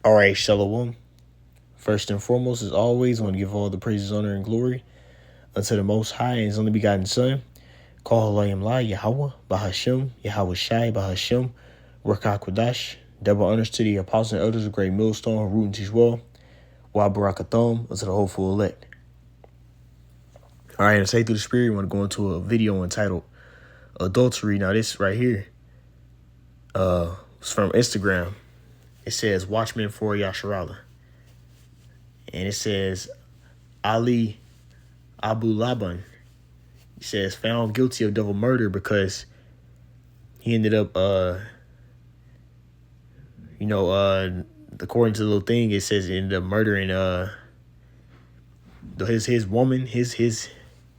All right, Shalom. First and foremost, as always, I want to give all the praises, honor, and glory unto the Most High and His only begotten Son. Call Halayim La Yahweh, Bahashem, Yahweh Shai, Bahashem, Rakah Kodash. Double honors to the apostles and elders of Great Millstone, Root and Teach Well, Wa Barakatham, unto the hopeful elect. All right, to say through the Spirit, I want to go into a video entitled Adultery. Now, this right here was from Instagram. It says, Watchmen for Yasharallah. And it says, Ali Abu Laban, he says, found guilty of double murder because he ended up, according to the little thing, it says he ended up murdering his woman, his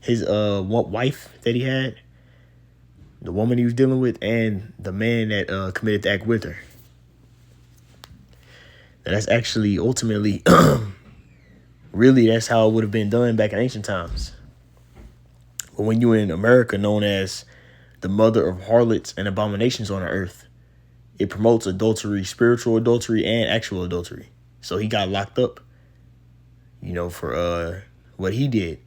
wife that he had, the woman he was dealing with, and the man that committed the act with her. Now, that's actually ultimately, really, that's how it would have been done back in ancient times. But when you're in America, known as the mother of harlots and abominations on the earth, it promotes adultery, spiritual adultery, and actual adultery. So he got locked up, for what he did.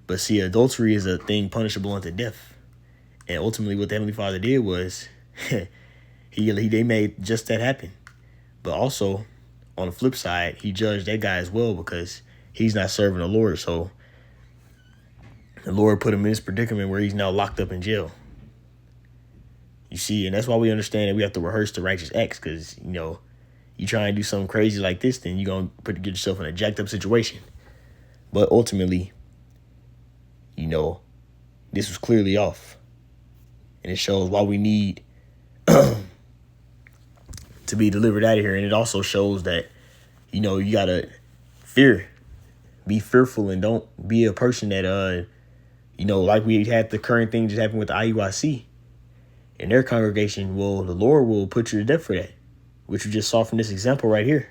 But see, adultery is a thing punishable unto death. And ultimately what the Heavenly Father did was they made just that happen. But also, on the flip side, he judged that guy as well because he's not serving the Lord. So the Lord put him in this predicament where he's now locked up in jail. You see, and that's why we understand that we have to rehearse the righteous acts, because, you try and do something crazy like this, then you're going to get yourself in a jacked up situation. But ultimately, this was clearly off. And it shows why we need to be delivered out of here. And it also shows that, you got to be fearful, and don't be a person that, like we had the current thing just happened with the IUIC. In their congregation, the Lord will put you to death for that, which we just saw from this example right here.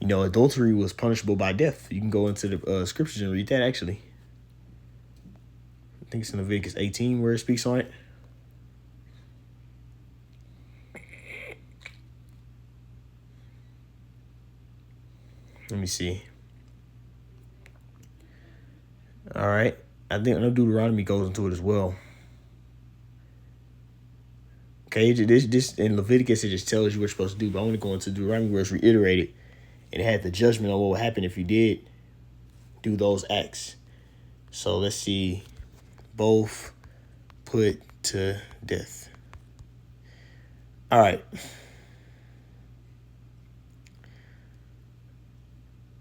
Adultery was punishable by death. You can go into the scriptures and read that, actually. I think it's in Leviticus 18 where it speaks on it. Let me see. All right. I know Deuteronomy goes into it as well. Okay, this in Leviticus, it just tells you what you're supposed to do. But I want to go into Deuteronomy where it's reiterated. And it had the judgment on what would happen if you did do those acts. So let's see. Both put to death. All right.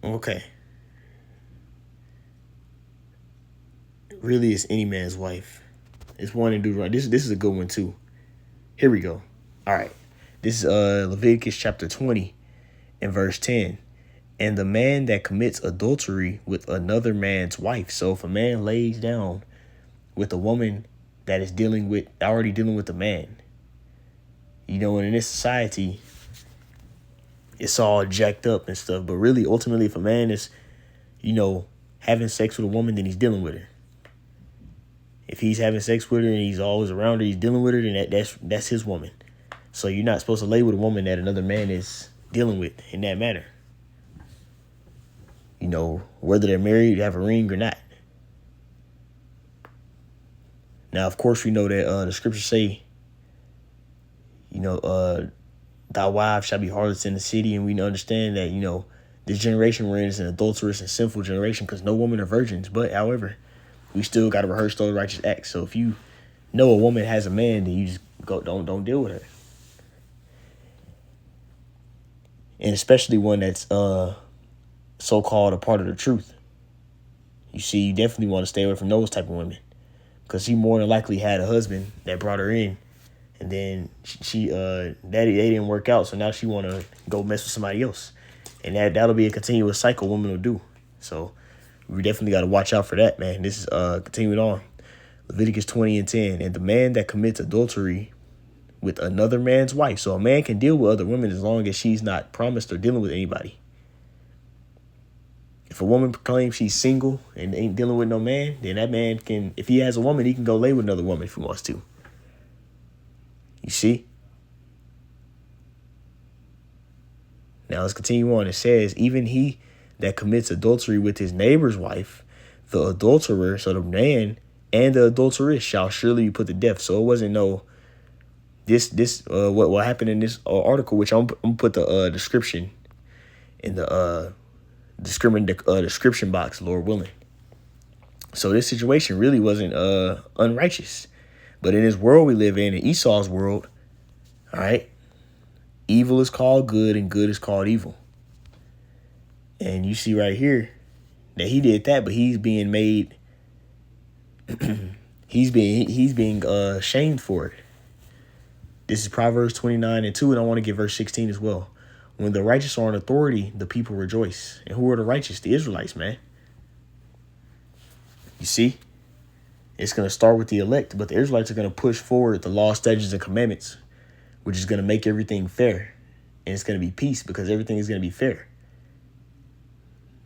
Okay. Really, it's any man's wife. It's one in Deuteronomy. This is a good one too. Here we go. All right. This is Leviticus chapter 20 and verse 10. And the man that commits adultery with another man's wife. So if a man lays down with a woman that is already dealing with a man, and in this society, it's all jacked up and stuff. But really, ultimately, if a man is, having sex with a woman, then he's dealing with her. If he's having sex with her and he's always around her, he's dealing with her, then that's his woman. So you're not supposed to lay with a woman that another man is dealing with in that manner. Whether they're married, have a ring or not. Now, of course, we know that the scriptures say, thy wives shall be harlots in the city. And we understand that, this generation we're in is an adulterous and sinful generation because no women are virgins. But, however, we still got to rehearse those righteous acts. So if you know a woman has a man, then you just don't deal with her. And especially one that's so-called a part of the truth. You see, you definitely want to stay away from those type of women, because she more than likely had a husband that brought her in, and then they didn't work out, so now she want to go mess with somebody else, and that'll be a continuous cycle women will do. So we definitely got to watch out for that, man. This is continuing on. Leviticus 20 and 10. And the man that commits adultery with another man's wife. So a man can deal with other women as long as she's not promised or dealing with anybody. If a woman claims she's single and ain't dealing with no man, then that man can, if he has a woman, he can go lay with another woman if he wants to. You see? Now let's continue on. It says, even he that commits adultery with his neighbor's wife, the adulterer, so the man and the adulteress shall surely be put to death. So it wasn't no what happened in this article, which I'm gonna put the description in the description box, Lord willing. So this situation really wasn't unrighteous, but in this world we live in Esau's world, all right, evil is called good and good is called evil. And you see right here that he did that, but he's being made, he's being shamed for it. This is Proverbs 29:2, and I want to get verse 16 as well. When the righteous are in authority, the people rejoice. And who are the righteous? The Israelites, man. You see, it's going to start with the elect, but the Israelites are going to push forward the law, statutes, and commandments, which is going to make everything fair. And it's going to be peace because everything is going to be fair.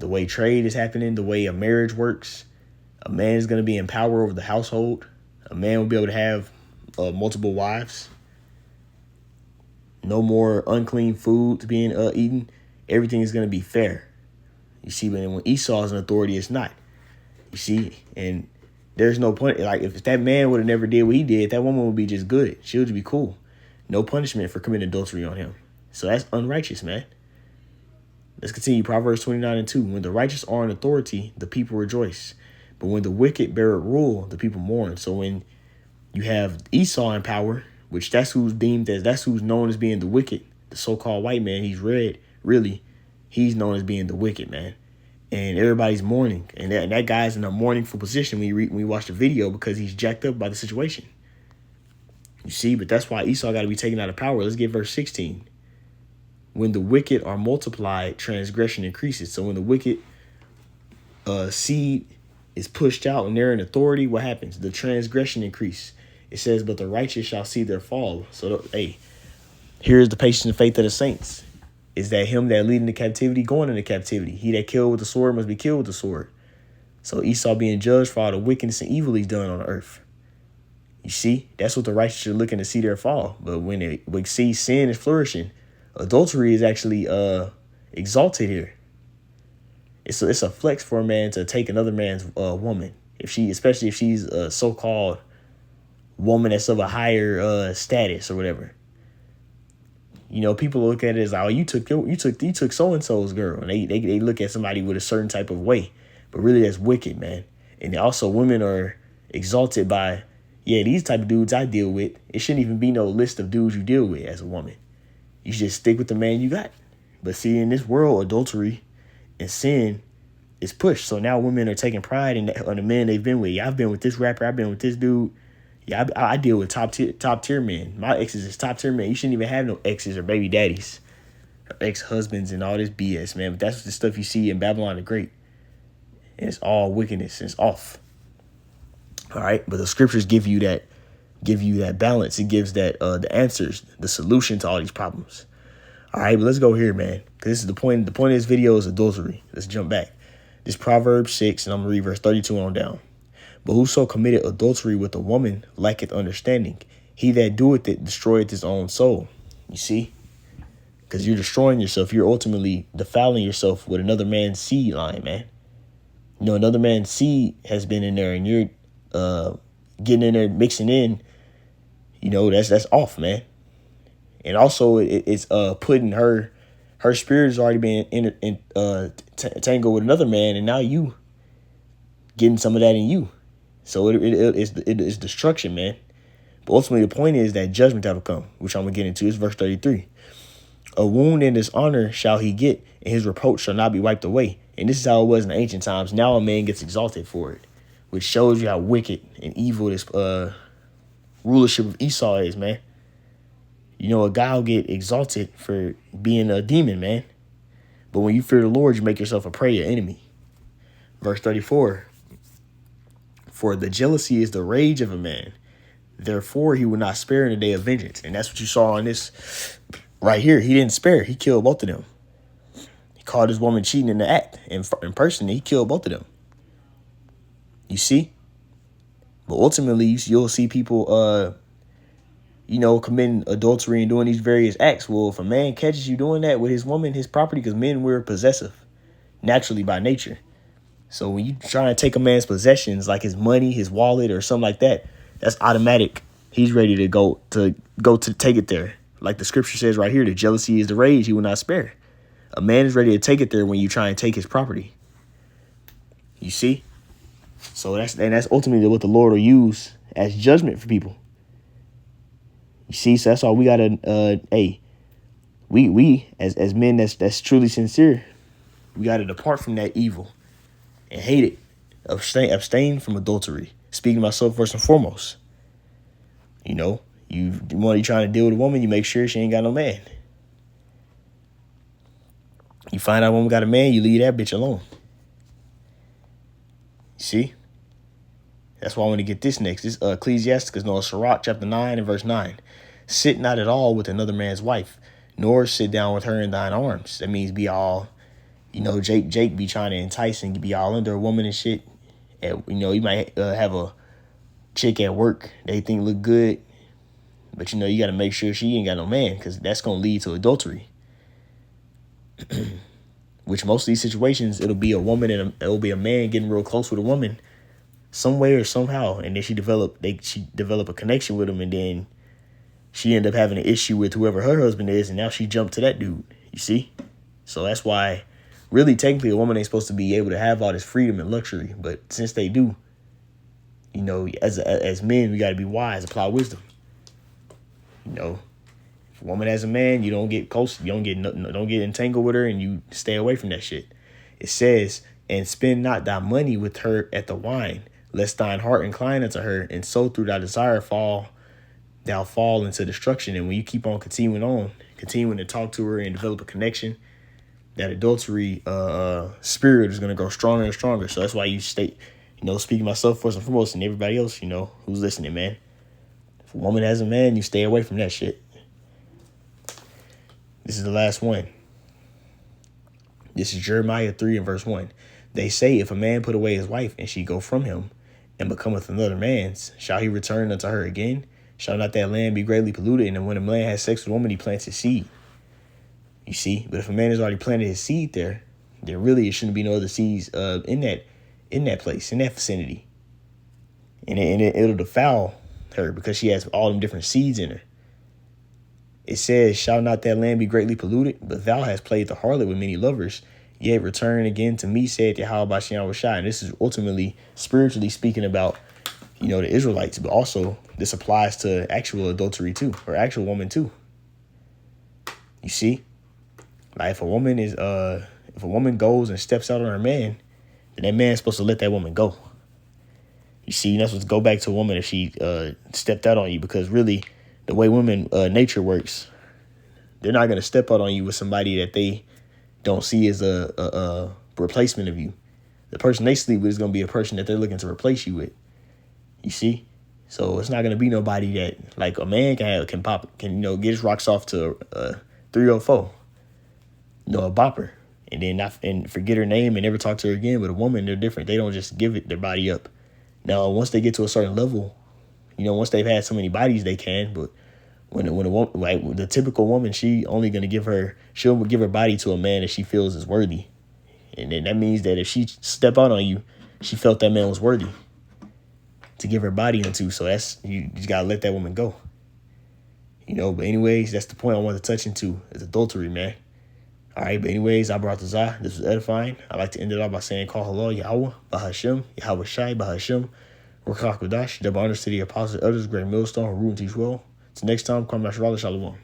The way trade is happening, the way a marriage works, a man is going to be in power over the household. A man will be able to have multiple wives. No more unclean foods being eaten. Everything is going to be fair. You see, when Esau is in authority, it's not. You see, and there's no point. Like, if that man would have never did what he did, that woman would be just good. She would be cool. No punishment for committing adultery on him. So that's unrighteous, man. Let's continue. Proverbs 29:2. When the righteous are in authority, the people rejoice. But when the wicked bear rule, the people mourn. So when you have Esau in power, which that's who's known as being the wicked, the so-called white man, he's red, really, he's known as being the wicked, man. And everybody's mourning. And that guy's in a mournful position when you watch the video because he's jacked up by the situation. You see, but that's why Esau got to be taken out of power. Let's get verse 16. When the wicked are multiplied, transgression increases. So when the wicked seed is pushed out and they're in authority, what happens? The transgression increase. It says, but the righteous shall see their fall. So, hey, here's the patience and faith of the saints. Is that him that leading the captivity, going into captivity? He that killed with the sword must be killed with the sword. So Esau being judged for all the wickedness and evil he's done on earth. You see, that's what the righteous are looking to see their fall. But when they see sin is flourishing, adultery is actually exalted here. It's a flex for a man to take another man's woman, especially if she's a so-called woman that's of a higher status or whatever. You know, people look at it as, oh, you took so and so's girl, and they look at somebody with a certain type of way, but really that's wicked, man. And also, women are exalted by, yeah, these type of dudes I deal with. It shouldn't even be no list of dudes you deal with as a woman. You should stick with the man you got. But see, in this world, adultery and sin is pushed. So now women are taking pride in the men they've been with. Yeah, I've been with this rapper. I've been with this dude. Yeah, I deal with top tier men. My exes is top tier men. You shouldn't even have no exes or baby daddies or ex-husbands and all this BS, man. But that's the stuff you see in Babylon the Great. And it's all wickedness. And it's off. All right. But the scriptures give you that balance. It gives that the answers, the solution to all these problems. All right, but let's go here, man. Because this is the point. The point of this video is adultery. Let's jump back. This Proverbs 6, and I'm going to read verse 32 on down. But whoso committed adultery with a woman lacketh understanding. He that doeth it destroyeth his own soul. You see? Because you're destroying yourself. You're ultimately defiling yourself with another man's seed line, man. You know, another man's seed has been in there, and you're getting in there, mixing in. You know, that's off, man. And also, it's putting her spirit has already been tangled with another man, and now you getting some of that in you. So it is destruction, man. But ultimately, the point is that judgment that will come, which I'm going to get into. It's verse 33. A wound and dishonor shall he get, and his reproach shall not be wiped away. And this is how it was in the ancient times. Now a man gets exalted for it, which shows you how wicked and evil this rulership of Esau is, man. You know, a guy will get exalted for being a demon, man. But when you fear the Lord, you make yourself a prey, an enemy. Verse 34. For the jealousy is the rage of a man. Therefore, he will not spare in the day of vengeance. And that's what you saw on this right here. He didn't spare. He killed both of them. He caught his woman cheating in the act. In person, he killed both of them. You see? But ultimately, you'll see people, committing adultery and doing these various acts. Well, if a man catches you doing that with his woman, his property, because men, we're possessive naturally by nature. So when you try to take a man's possessions, like his money, his wallet, or something like that, that's automatic. He's ready to go to take it there. Like the scripture says right here, the jealousy is the rage, he will not spare. A man is ready to take it there when you try and take his property. You see? So that's ultimately what the Lord will use as judgment for people. You see, so that's all we gotta we as men that's truly sincere, we gotta depart from that evil and hate it. Abstain from adultery. Speaking myself first and foremost. You trying to deal with a woman, you make sure she ain't got no man. You find out a woman got a man, you leave that bitch alone. You see? That's why I want to get this next. This Ecclesiasticus, Sirach chapter 9 and verse 9. Sit not at all with another man's wife, nor sit down with her in thine arms. That means be all, Jake be trying to entice and be all under a woman and shit. And, you might have a chick at work they think look good, but, you got to make sure she ain't got no man, because that's going to lead to adultery. Which most of these situations, it'll be a woman and it'll be a man getting real close with a woman some way or somehow, and then she develop a connection with him, and then she end up having an issue with whoever her husband is, and now she jumped to that dude. You see? So that's why, really, technically, a woman ain't supposed to be able to have all this freedom and luxury, but since they do, as men, we got to be wise, apply wisdom. If a woman has a man, you don't get close, you don't get entangled with her, and you stay away from that shit. It says, and spend not thy money with her at the wine, lest thine heart incline unto her, and so through thy desire thou fall into destruction. And when you keep on continuing to talk to her and develop a connection, that adultery spirit is going to grow stronger and stronger. So that's why you stay, speaking myself first and foremost, and everybody else, who's listening, man. If a woman has a man, you stay away from that shit. This is the last one. This is Jeremiah 3 and verse 1. They say, if a man put away his wife, and she go from him, and becometh another man's, shall he return unto her again? Shall not that land be greatly polluted? And when a man has sex with a woman, he plants his seed. You see? But if a man has already planted his seed there, then really it shouldn't be no other seeds in that place, in that vicinity. And it'll defile her because she has all them different seeds in her. It says, shall not that land be greatly polluted? But thou hast played the harlot with many lovers, yet return again to me, saith Yahweh Bashem Shai. And this is ultimately, spiritually speaking about, the Israelites, but also this applies to actual adultery too, or actual woman too. You see? Like if a woman goes and steps out on her man, then that man's supposed to let that woman go. You see, you're not supposed to go back to a woman if she stepped out on you, because really, the way women nature works, they're not going to step out on you with somebody that they don't see as a replacement of you. The person they sleep with is going to be a person that they're looking to replace you with. You see? So it's not going to be nobody that, like, a man can get his rocks off to 304, a bopper, and then forget her name and never talk to her again. But a woman, they're different. They don't just give their body up. Now, once they get to a certain level, once they've had so many bodies, they can. But when a woman, like the typical woman, she'll give her body to a man that she feels is worthy. And then that means that if she step out on you, she felt that man was worthy to give her body into. So you just gotta let that woman go. But anyways, that's the point I wanted to touch into, is adultery, man. All right, but anyways, I brought the Zah. This was edifying. I like to end it off by saying, Call halal Yahweh, Bahashem, Yahweh Shai, Bahashem, Rakak Wadash, double honors to the apostles, others, great millstone, who rule and teach well. Till next time, Kwame Shalom.